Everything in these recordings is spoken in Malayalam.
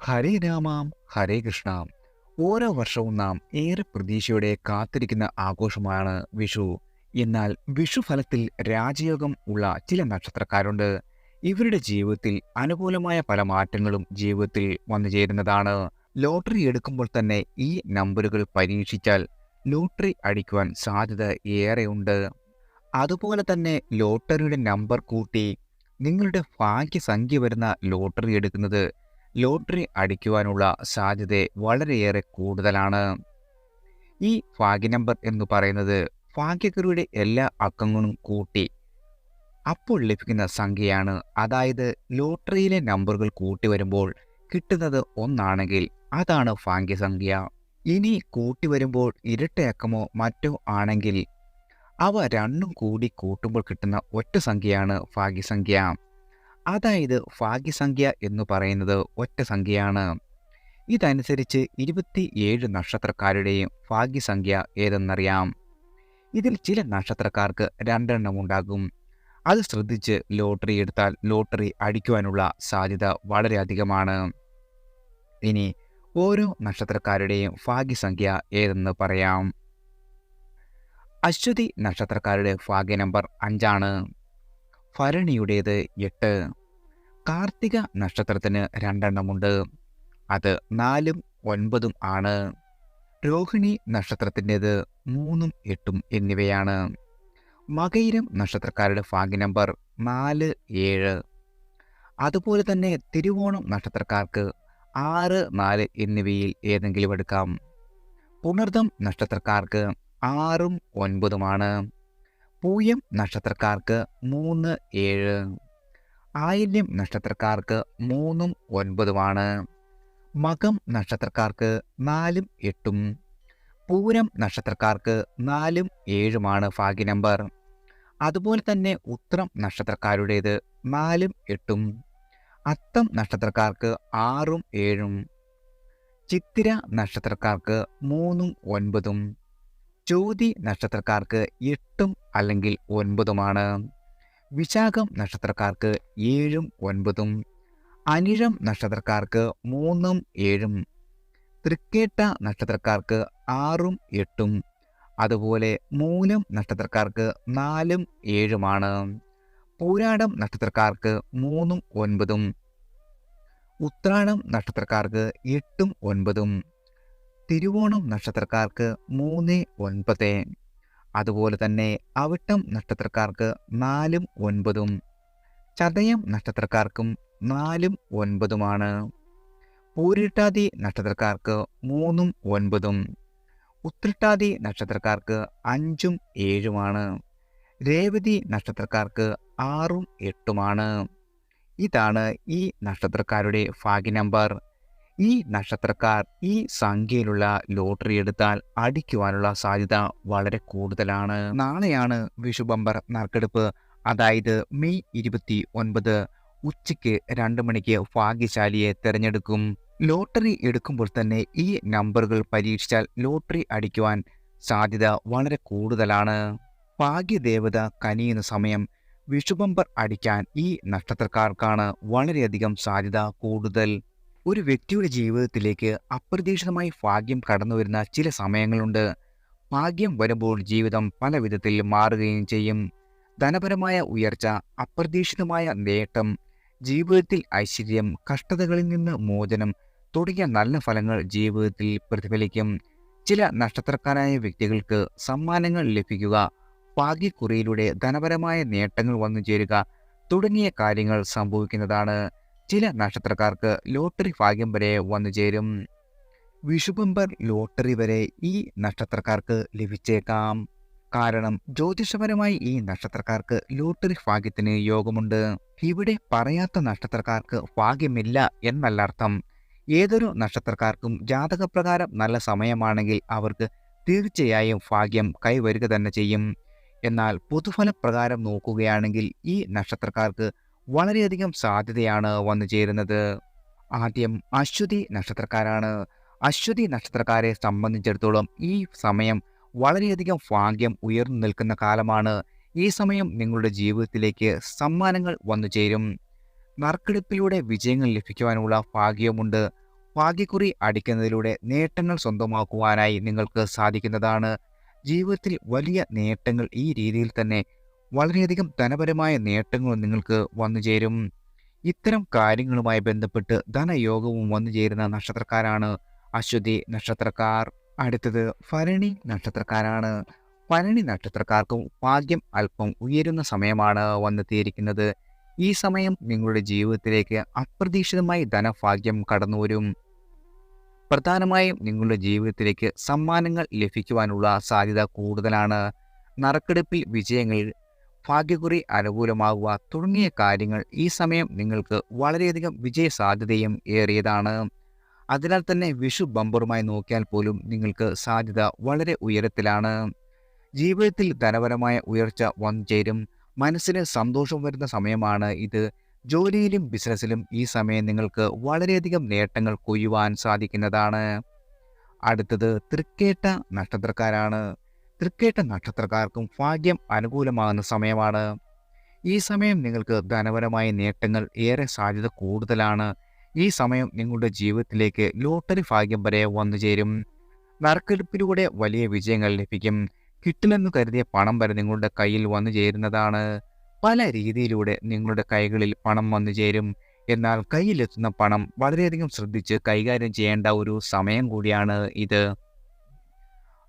ഹരേ രാമാം ഹരേ കൃഷ്ണ. ഓരോ വർഷവും നാം ഏറെ പ്രതീക്ഷയോടെ കാത്തിരിക്കുന്ന ആഘോഷമാണ് വിഷു. എന്നാൽ വിഷു ഫലത്തിൽ രാജയോഗം ഉള്ള ചില നക്ഷത്രക്കാരുണ്ട്. ഇവരുടെ ജീവിതത്തിൽ അനുകൂലമായ പല മാറ്റങ്ങളും ജീവിതത്തിൽ വന്നു ചേരുന്നതാണ്. ലോട്ടറി എടുക്കുമ്പോൾ തന്നെ ഈ നമ്പറുകൾ പരീക്ഷിച്ചാൽ ലോട്ടറി അടിക്കുവാൻ സാധ്യത ഏറെയുണ്ട്. അതുപോലെ തന്നെ ലോട്ടറിയുടെ നമ്പർ കൂട്ടി നിങ്ങളുടെ ഭാഗ്യസംഖ്യ വരുന്ന ലോട്ടറി എടുക്കുന്നത് ലോട്ടറി അടിക്കുവാനുള്ള സാധ്യത വളരെയേറെ കൂടുതലാണ്. ഈ ഭാഗ്യ നമ്പർ എന്ന് പറയുന്നത് ഭാഗ്യക്കുറിയുടെ എല്ലാ അക്കങ്ങളും കൂട്ടി അപ്പോൾ ലഭിക്കുന്ന സംഖ്യയാണ്. അതായത് ലോട്ടറിയിലെ നമ്പറുകൾ കൂട്ടി വരുമ്പോൾ കിട്ടുന്നത് ഒന്നാണെങ്കിൽ അതാണ് ഭാഗ്യസംഖ്യ. ഇനി കൂട്ടി വരുമ്പോൾ ഇരട്ടയക്കമോ മറ്റോ ആണെങ്കിൽ അവ രണ്ടും കൂടി കൂട്ടുമ്പോൾ കിട്ടുന്ന ഒറ്റ സംഖ്യയാണ് ഭാഗ്യസംഖ്യ. അതായത് ഭാഗ്യസംഖ്യ എന്ന് പറയുന്നത് ഒറ്റ സംഖ്യയാണ്. ഇതനുസരിച്ച് 27 നക്ഷത്രക്കാരുടെയും ഭാഗ്യസംഖ്യ ഏതെന്നറിയാം. ഇതിൽ ചില നക്ഷത്രക്കാർക്ക് രണ്ടെണ്ണം ഉണ്ടാകും. അത് ശ്രദ്ധിച്ച് ലോട്ടറി എടുത്താൽ ലോട്ടറി അടിക്കുവാനുള്ള സാധ്യത വളരെ അധികമാണ്. ഇനി ഓരോ നക്ഷത്രക്കാരുടെയും ഭാഗ്യസംഖ്യ ഏതെന്ന് പറയാം. അശ്വതി നക്ഷത്രക്കാരുടെ ഭാഗ്യ നമ്പർ 5 ഭരണിയുടേത് 8. കാർത്തിക നക്ഷത്രത്തിന് രണ്ടെണ്ണമുണ്ട്. അത് 4ഉം 9ഉം ആണ്. രോഹിണി നക്ഷത്രത്തിൻ്റേത് 3ഉം 8ഉം എന്നിവയാണ്. മകയിരം നക്ഷത്രക്കാരുടെ ഭാഗ്യ നമ്പർ 4, 7. അതുപോലെ തന്നെ തിരുവോണം നക്ഷത്രക്കാർക്ക് 6, 4 എന്നിവയിൽ ഏതെങ്കിലും എടുക്കാം. പുണർദം നക്ഷത്രക്കാർക്ക് 6ഉം 9ഉമാണ്. പൂയം നക്ഷത്രക്കാർക്ക് 3, 7. ആയില്യം നക്ഷത്രക്കാർക്ക് 3ഉം 9ഉമാണ്. മകം നക്ഷത്രക്കാർക്ക് 4ഉം 8ഉം. പൂരം നക്ഷത്രക്കാർക്ക് 4ഉം 7ഉമാണ് ഭാഗ്യ നമ്പർ. അതുപോലെ തന്നെ ഉത്രം നക്ഷത്രക്കാരുടേത് 4ഉം 8ഉം. അത്തം നക്ഷത്രക്കാർക്ക് 6ഉം 7ഉം. ചിത്തിര നക്ഷത്രക്കാർക്ക് 3ഉം 9ഉം. ചോതി നക്ഷത്രക്കാർക്ക് 8ഉം അല്ലെങ്കിൽ 9ഉമാണ്. വിശാഖം നക്ഷത്രക്കാർക്ക് 7ഉം 9ഉം. അനിഴം നക്ഷത്രക്കാർക്ക് 3ഉം 7ഉം. തൃക്കേട്ട നക്ഷത്രക്കാർക്ക് 6ഉം 8ഉം. അതുപോലെ മൂലം നക്ഷത്രക്കാർക്ക് 4ഉം 7ഉമാണ്. പൂരാടം നക്ഷത്രക്കാർക്ക് 3ഉം 9ഉം. ഉത്രാടം നക്ഷത്രക്കാർക്ക് 8ഉം 9ഉം. തിരുവോണം നക്ഷത്രക്കാർക്ക് 3, 9. അതുപോലെ തന്നെ അവിട്ടം നക്ഷത്രക്കാർക്ക് 4ഉം 9ഉം. ചതയം നക്ഷത്രക്കാർക്കും 4ഉം 9ഉമാണ്. പൂരിട്ടാതി നക്ഷത്രക്കാർക്ക് 3ഉം 9ഉം. ഉത്രട്ടാതി നക്ഷത്രക്കാർക്ക് 5ഉം 7ഉമാണ്. രേവതി നക്ഷത്രക്കാർക്ക് 6ഉം 8ഉമാണ്. ഇതാണ് ഈ നക്ഷത്രക്കാരുടെ ഭാഗ്യ നമ്പർ. ഈ നക്ഷത്രക്കാർ ഈ സംഖ്യയിലുള്ള ലോട്ടറി എടുത്താൽ അടിക്കുവാനുള്ള സാധ്യത വളരെ കൂടുതലാണ്. നാളെയാണ് വിഷു ബമ്പർ നറുക്കെടുപ്പ്. അതായത് മെയ് 29 ഉച്ചയ്ക്ക് 2 മണിക്ക് ഭാഗ്യശാലിയെ തിരഞ്ഞെടുക്കും. ലോട്ടറി എടുക്കുമ്പോൾ തന്നെ ഈ നമ്പറുകൾ പരീക്ഷിച്ചാൽ ലോട്ടറി അടിക്കുവാൻ സാധ്യത വളരെ കൂടുതലാണ്. ഭാഗ്യദേവത കനിയുന്ന സമയം വിഷുബമ്പർ അടിക്കാൻ ഈ നക്ഷത്രക്കാർക്കാണ് വളരെയധികം സാധ്യത കൂടുതൽ. ഒരു വ്യക്തിയുടെ ജീവിതത്തിലേക്ക് അപ്രതീക്ഷിതമായി ഭാഗ്യം കടന്നു വരുന്ന ചില സമയങ്ങളുണ്ട്. ഭാഗ്യം വരുമ്പോൾ ജീവിതം പല വിധത്തിൽ മാറുകയും ചെയ്യും. ധനപരമായ ഉയർച്ച, അപ്രതീക്ഷിതമായ നേട്ടം, ജീവിതത്തിൽ ഐശ്വര്യം, കഷ്ടതകളിൽ നിന്ന് മോചനം തുടങ്ങിയ നല്ല ഫലങ്ങൾ ജീവിതത്തിൽ പ്രതിഫലിക്കും. ചില നക്ഷത്രക്കാരായ വ്യക്തികൾക്ക് സമ്മാനങ്ങൾ ലഭിക്കുക, ഭാഗ്യക്കുറിയിലൂടെ ധനപരമായ നേട്ടങ്ങൾ വന്നു ചേരുക തുടങ്ങിയ കാര്യങ്ങൾ സംഭവിക്കുന്നതാണ്. ചില നക്ഷത്രക്കാർക്ക് ലോട്ടറി ഭാഗ്യം വരെ വന്നു ചേരും. വിഷുബമ്പർ ലോട്ടറി വരെ ഈ നക്ഷത്രക്കാർക്ക് ലഭിച്ചേക്കാം. കാരണം ജ്യോതിഷപരമായി ഈ നക്ഷത്രക്കാർക്ക് ലോട്ടറി ഭാഗ്യത്തിന് യോഗമുണ്ട്. ഇവിടെ പറയാത്ത നക്ഷത്രക്കാർക്ക് ഭാഗ്യമില്ല എന്നല്ല അർത്ഥം. ഏതൊരു നക്ഷത്രക്കാർക്കും ജാതകപ്രകാരം നല്ല സമയമാണെങ്കിൽ അവർക്ക് തീർച്ചയായും ഭാഗ്യം കൈവരുക തന്നെ ചെയ്യും. എന്നാൽ പൊതുഫലപ്രകാരം നോക്കുകയാണെങ്കിൽ ഈ നക്ഷത്രക്കാർക്ക് വളരെയധികം സാധ്യതയാണ് വന്നു ചേരുന്നത്. ആദ്യം അശ്വതി നക്ഷത്രക്കാരാണ്. അശ്വതി നക്ഷത്രക്കാരെ സംബന്ധിച്ചിടത്തോളം ഈ സമയം വളരെയധികം ഭാഗ്യം ഉയർന്നു നിൽക്കുന്ന കാലമാണ്. ഈ സമയം നിങ്ങളുടെ ജീവിതത്തിലേക്ക് സമ്മാനങ്ങൾ വന്നു ചേരും. നറുക്കെടുപ്പിലൂടെ വിജയങ്ങൾ ലഭിക്കുവാനുള്ള ഭാഗ്യവുമുണ്ട്. ഭാഗ്യക്കുറി അടിക്കുന്നതിലൂടെ നേട്ടങ്ങൾ സ്വന്തമാക്കുവാനായി നിങ്ങൾക്ക് സാധിക്കുന്നതാണ്. ജീവിതത്തിൽ വലിയ നേട്ടങ്ങൾ ഈ രീതിയിൽ തന്നെ വളരെയധികം ധനപരമായ നേട്ടങ്ങളും നിങ്ങൾക്ക് വന്നു ചേരും. ഇത്തരം കാര്യങ്ങളുമായി ബന്ധപ്പെട്ട് ധനയോഗവും വന്നു ചേരുന്ന നക്ഷത്രക്കാരാണ് അശ്വതി നക്ഷത്രക്കാർ. അടുത്തത് ഭരണി നക്ഷത്രക്കാരാണ്. ഭരണി നക്ഷത്രക്കാർക്കും ഭാഗ്യം അല്പം ഉയരുന്ന സമയമാണ് വന്നെത്തിയിരിക്കുന്നത്. ഈ സമയം നിങ്ങളുടെ ജീവിതത്തിലേക്ക് അപ്രതീക്ഷിതമായി ധനഭാഗ്യം കടന്നുവരും. പ്രധാനമായും നിങ്ങളുടെ ജീവിതത്തിലേക്ക് സമ്മാനങ്ങൾ ലഭിക്കുവാനുള്ള സാധ്യത കൂടുതലാണ്. നറുക്കെടുപ്പിൽ വിജയങ്ങൾ, ഭാഗ്യക്കുറി അനുകൂലമാകുക തുടങ്ങിയ കാര്യങ്ങൾ ഈ സമയം നിങ്ങൾക്ക് വളരെയധികം വിജയസാധ്യതയും ഏറിയതാണ്. അതിനാൽ തന്നെ വിഷു ബമ്പറുമായി നോക്കിയാൽ പോലും നിങ്ങൾക്ക് സാധ്യത വളരെ ഉയരത്തിലാണ്. ജീവിതത്തിൽ ധനപരമായ ഉയർച്ച വന്നു ചേരും. മനസ്സിന് സന്തോഷം വരുന്ന സമയമാണ് ഇത്. ജോലിയിലും ബിസിനസ്സിലും ഈ സമയം നിങ്ങൾക്ക് വളരെയധികം നേട്ടങ്ങൾ കൊയ്യുവാൻ സാധിക്കുന്നതാണ്. അടുത്തത് തൃക്കേട്ട നക്ഷത്രക്കാരാണ്. തൃക്കേട്ട നക്ഷത്രക്കാർക്കും ഭാഗ്യം അനുകൂലമാകുന്ന സമയമാണ്. ഈ സമയം നിങ്ങൾക്ക് ധനപരമായ നേട്ടങ്ങൾ ഏറെ സാധ്യത കൂടുതലാണ്. ഈ സമയം നിങ്ങളുടെ ജീവിതത്തിലേക്ക് ലോട്ടറി ഭാഗ്യം വരെ വന്നു ചേരും. നറുക്കെടുപ്പിലൂടെ വലിയ വിജയങ്ങൾ ലഭിക്കും. കിട്ടില്ലെന്ന് കരുതിയ പണം വരെ നിങ്ങളുടെ കയ്യിൽ വന്നു ചേരുന്നതാണ്. പല രീതിയിലൂടെ നിങ്ങളുടെ കൈകളിൽ പണം വന്നു ചേരും. എന്നാൽ കയ്യിലെത്തുന്ന പണം വളരെയധികം ശ്രദ്ധിച്ച് കൈകാര്യം ചെയ്യേണ്ട ഒരു സമയം കൂടിയാണ് ഇത്.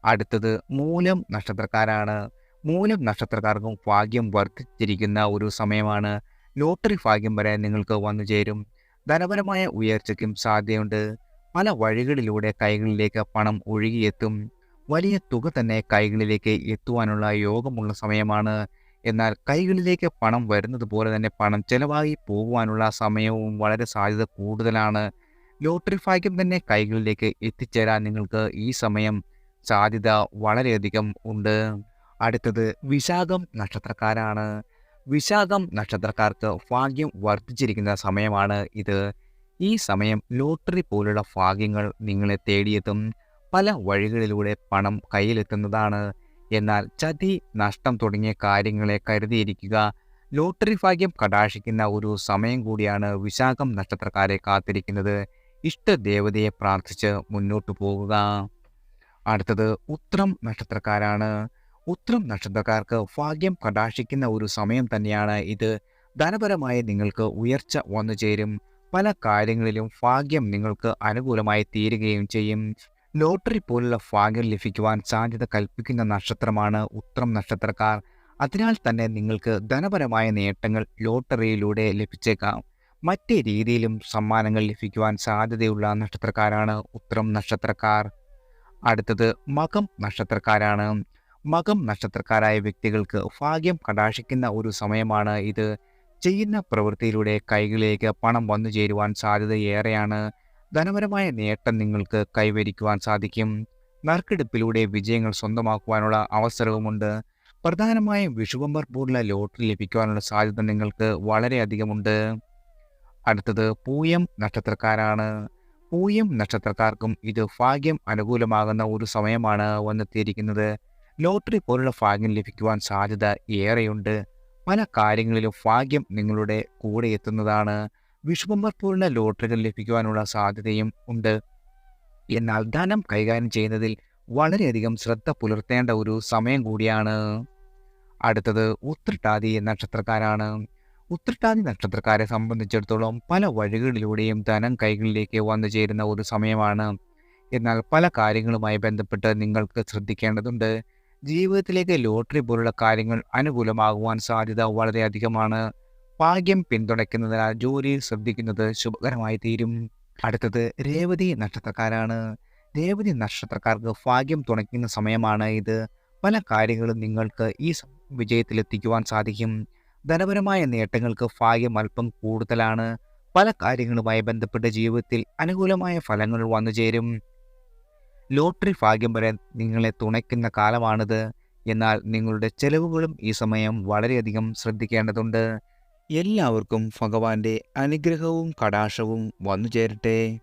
അടുത്തത് മൂലം നക്ഷത്രക്കാരാണ്. മൂലം നക്ഷത്രക്കാർക്കും ഭാഗ്യം വർദ്ധിച്ചിരിക്കുന്ന ഒരു സമയമാണ്. ലോട്ടറി ഭാഗ്യം വരെ നിങ്ങൾക്ക് വന്നു ചേരും. ധനപരമായ ഉയർച്ചയ്ക്കും സാധ്യതയുണ്ട്. പല വഴികളിലൂടെ കൈകളിലേക്ക് പണം ഒഴുകിയെത്തും. വലിയ തുക തന്നെ കൈകളിലേക്ക് എത്തുവാനുള്ള യോഗമുള്ള സമയമാണ്. എന്നാൽ കൈകളിലേക്ക് പണം വരുന്നത് പോലെ തന്നെ പണം ചെലവായി പോകുവാനുള്ള സമയവും വളരെ സാധ്യത കൂടുതലാണ്. ലോട്ടറി ഭാഗ്യം തന്നെ കൈകളിലേക്ക് എത്തിച്ചേരാൻ നിങ്ങൾക്ക് ഈ സമയം സാധ്യത വളരെയധികം ഉണ്ട്. അടുത്തത് വിശാഖം നക്ഷത്രക്കാരാണ്. വിശാഖം നക്ഷത്രക്കാർക്ക് ഭാഗ്യം വർദ്ധിച്ചിരിക്കുന്ന സമയമാണ് ഇത്. ഈ സമയം ലോട്ടറി പോലുള്ള ഭാഗ്യങ്ങൾ നിങ്ങളെ തേടിയെത്തും. പല വഴികളിലൂടെ പണം കയ്യിലെത്തുന്നതാണ്. എന്നാൽ ചതി, നഷ്ടം തുടങ്ങിയ കാര്യങ്ങളെ കരുതിയിരിക്കുക. ലോട്ടറി ഭാഗ്യം കടാക്ഷിക്കുന്ന ഒരു സമയം കൂടിയാണ് വിശാഖം നക്ഷത്രക്കാരെ കാത്തിരിക്കുന്നത്. ഇഷ്ടദേവതയെ പ്രാർത്ഥിച്ച് മുന്നോട്ടു പോകുക. അടുത്തത് ഉത്രം നക്ഷത്രക്കാരാണ്. ഉത്രം നക്ഷത്രക്കാർക്ക് ഭാഗ്യം കടാക്ഷിക്കുന്ന ഒരു സമയം തന്നെയാണ് ഇത്. ധനപരമായി നിങ്ങൾക്ക് ഉയർച്ച വന്നു ചേരും. പല കാര്യങ്ങളിലും ഭാഗ്യം നിങ്ങൾക്ക് അനുകൂലമായി തീരുകയും ചെയ്യും. ലോട്ടറി പോലുള്ള ഭാഗ്യം ലഭിക്കുവാൻ സാധ്യത കൽപ്പിക്കുന്ന നക്ഷത്രമാണ് ഉത്രം നക്ഷത്രക്കാർ. അതിനാൽ തന്നെ നിങ്ങൾക്ക് ധനപരമായ നേട്ടങ്ങൾ ലോട്ടറിയിലൂടെ ലഭിച്ചേക്കാം. മറ്റു രീതിയിലും സമ്മാനങ്ങൾ ലഭിക്കുവാൻ സാധ്യതയുള്ള നക്ഷത്രക്കാരാണ് ഉത്രം നക്ഷത്രക്കാർ. അടുത്തത് മകം നക്ഷത്രക്കാരാണ്. മകം നക്ഷത്രക്കാരായ വ്യക്തികൾക്ക് ഭാഗ്യം കടാക്ഷിക്കുന്ന ഒരു സമയമാണ് ഇത്. ചെയ്യുന്ന പ്രവൃത്തിയിലൂടെ കൈകളിലേക്ക് പണം വന്നു ചേരുവാൻ സാധ്യത ഏറെയാണ്. ധനപരമായ നേട്ടം നിങ്ങൾക്ക് കൈവരിക്കുവാൻ സാധിക്കും. നറുക്കെടുപ്പിലൂടെ വിജയങ്ങൾ സ്വന്തമാക്കുവാനുള്ള അവസരവുമുണ്ട്. പ്രധാനമായും വിഷുബമ്പർ പോലുള്ള ലോട്ടറി ലഭിക്കുവാനുള്ള സാധ്യത നിങ്ങൾക്ക് വളരെയധികമുണ്ട്. അടുത്തത് പൂയം നക്ഷത്രക്കാരാണ്. പൂയം നക്ഷത്രക്കാർക്കും ഇത് ഭാഗ്യം അനുകൂലമാകുന്ന ഒരു സമയമാണ് വന്നെത്തിയിരിക്കുന്നത്. ലോട്ടറി പോലുള്ള ഭാഗ്യം ലഭിക്കുവാൻ സാധ്യത ഏറെയുണ്ട്. പല കാര്യങ്ങളിലും ഭാഗ്യം നിങ്ങളുടെ കൂടെ എത്തുന്നതാണ്. വിഷുബമ്പർ പോലുള്ള ലോട്ടറികൾ ലഭിക്കുവാനുള്ള സാധ്യതയും ഉണ്ട്. എന്നാൽ ധനം കൈകാര്യം ചെയ്യുന്നതിൽ വളരെയധികം ശ്രദ്ധ പുലർത്തേണ്ട ഒരു സമയം കൂടിയാണ്. അടുത്തത് ഉത്രട്ടാതി നക്ഷത്രക്കാരാണ്. ഉത്രട്ടാതി നക്ഷത്രക്കാരെ സംബന്ധിച്ചിടത്തോളം പല വഴികളിലൂടെയും ധനം കൈകളിലേക്ക് വന്നു ചേരുന്ന ഒരു സമയമാണ്. എന്നാൽ പല കാര്യങ്ങളുമായി ബന്ധപ്പെട്ട് നിങ്ങൾക്ക് ശ്രദ്ധിക്കേണ്ടതുണ്ട്. ജീവിതത്തിലേക്ക് ലോട്ടറി പോലുള്ള കാര്യങ്ങൾ അനുകൂലമാകുവാൻ സാധ്യത വളരെയധികമാണ്. ഭാഗ്യം പിന്തുണയ്ക്കുന്നതിനാൽ ജോലിയിൽ ശ്രദ്ധിക്കുന്നത് ശുഭകരമായി തീരും. അടുത്തത് രേവതി നക്ഷത്രക്കാരാണ്. രേവതി നക്ഷത്രക്കാർക്ക് ഭാഗ്യം തുണയ്ക്കുന്ന സമയമാണ് ഇത്. പല കാര്യങ്ങളും നിങ്ങൾക്ക് ഈ വിജയത്തിലെത്തിക്കുവാൻ സാധിക്കും. ധനപരമായ നേട്ടങ്ങൾക്ക് ഭാഗ്യം അല്പം കൂടുതലാണ്. പല കാര്യങ്ങളുമായി ബന്ധപ്പെട്ട ജീവിതത്തിൽ അനുകൂലമായ ഫലങ്ങൾ വന്നു ചേരും. ലോട്ടറി ഭാഗ്യം വരെ നിങ്ങളെ തുണയ്ക്കുന്ന കാലമാണിത്. എന്നാൽ നിങ്ങളുടെ ചെലവുകളും ഈ സമയം വളരെയധികം ശ്രദ്ധിക്കേണ്ടതുണ്ട്. എല്ലാവർക്കും ഭഗവാന്റെ അനുഗ്രഹവും കടാക്ഷവും വന്നു ചേരട്ടെ.